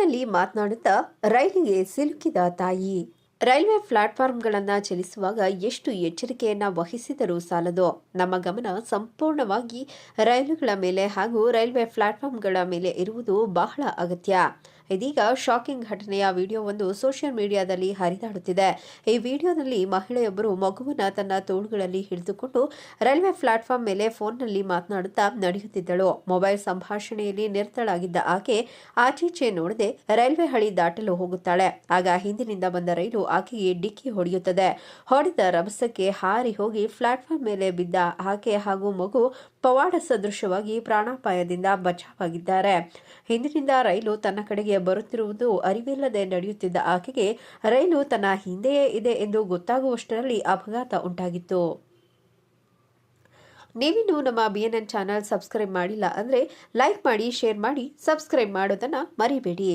ಫೋನ್ನಲ್ಲಿ ಮಾತನಾಡುತ್ತಾ ರೈಲಿಗೆ ಸಿಲುಕಿದ ತಾಯಿ. ರೈಲ್ವೆ ಪ್ಲಾಟ್ಫಾರ್ಮ್ಗಳನ್ನು ಚಲಿಸುವಾಗ ಎಷ್ಟು ಎಚ್ಚರಿಕೆಯನ್ನ ವಹಿಸಿದರೂ ಸಾಲದು. ನಮ್ಮ ಗಮನ ಸಂಪೂರ್ಣವಾಗಿ ರೈಲುಗಳ ಮೇಲೆ ಹಾಗೂ ರೈಲ್ವೆ ಪ್ಲಾಟ್ಫಾರ್ಮ್ಗಳ ಮೇಲೆ ಇರುವುದು ಬಹಳ ಅಗತ್ಯ. ಇದೀಗ ಶಾಕಿಂಗ್ ಘಟನೆಯ ವಿಡಿಯೋವೊಂದು ಸೋಷಿಯಲ್ ಮೀಡಿಯಾದಲ್ಲಿ ಹರಿದಾಡುತ್ತಿದೆ. ಈ ವಿಡಿಯೋದಲ್ಲಿ ಮಹಿಳೆಯೊಬ್ಬರು ಮಗುವನ್ನ ತನ್ನ ತೋಳುಗಳಲ್ಲಿ ಹಿಡಿದುಕೊಂಡು ರೈಲ್ವೆ ಪ್ಲಾಟ್ಫಾರ್ಮ್ ಮೇಲೆ ಫೋನ್ನಲ್ಲಿ ಮಾತನಾಡುತ್ತಾ ನಡೆಯುತ್ತಿದ್ದಳು. ಮೊಬೈಲ್ ಸಂಭಾಷಣೆಯಲ್ಲಿ ನಿರತಳಾಗಿದ್ದ ಆಕೆ ಆಚೀಚೆ ನೋಡದೆ ರೈಲ್ವೆ ಹಳಿ ದಾಟಲು ಹೋಗುತ್ತಾಳೆ. ಆಗ ಹಿಂದಿನಿಂದ ಬಂದ ರೈಲು ಆಕೆಗೆ ಡಿಕ್ಕಿ ಹೊಡೆಯುತ್ತದೆ. ಹೊಡೆದ ರಭಸಕ್ಕೆ ಹಾರಿ ಹೋಗಿ ಪ್ಲಾಟ್ಫಾರ್ಮ್ ಮೇಲೆ ಬಿದ್ದ ಆಕೆ ಹಾಗೂ ಮಗು ಪವಾಡ ಸದೃಶವಾಗಿ ಪ್ರಾಣಾಪಾಯದಿಂದ ಬಚಾವಾಗಿದ್ದಾರೆ. ಹಿಂದಿನಿಂದ ರೈಲು ತನ್ನ ಕಡೆಗೆ ಬರುತ್ತಿರುವುದು ಅರಿವಿಲ್ಲದೆ ನಡೆಯುತ್ತಿದ್ದ ಆಕೆಗೆ ರೈಲು ತನ್ನ ಹಿಂದೆಯೇ ಇದೆ ಎಂದು ಗೊತ್ತಾಗುವಷ್ಟರಲ್ಲಿ ಅಪಘಾತ ಉಂಟಾಗಿತ್ತು. ನೀವಿನ್ನೂ ನಮ್ಮ BNN ಚಾನಲ್ ಸಬ್ಸ್ಕ್ರೈಬ್ ಮಾಡಿಲ್ಲ ಅಂದರೆ ಲೈಕ್ ಮಾಡಿ, ಶೇರ್ ಮಾಡಿ, ಸಬ್ಸ್ಕ್ರೈಬ್ ಮಾಡೋದನ್ನು ಮರಿಬೇಡಿ.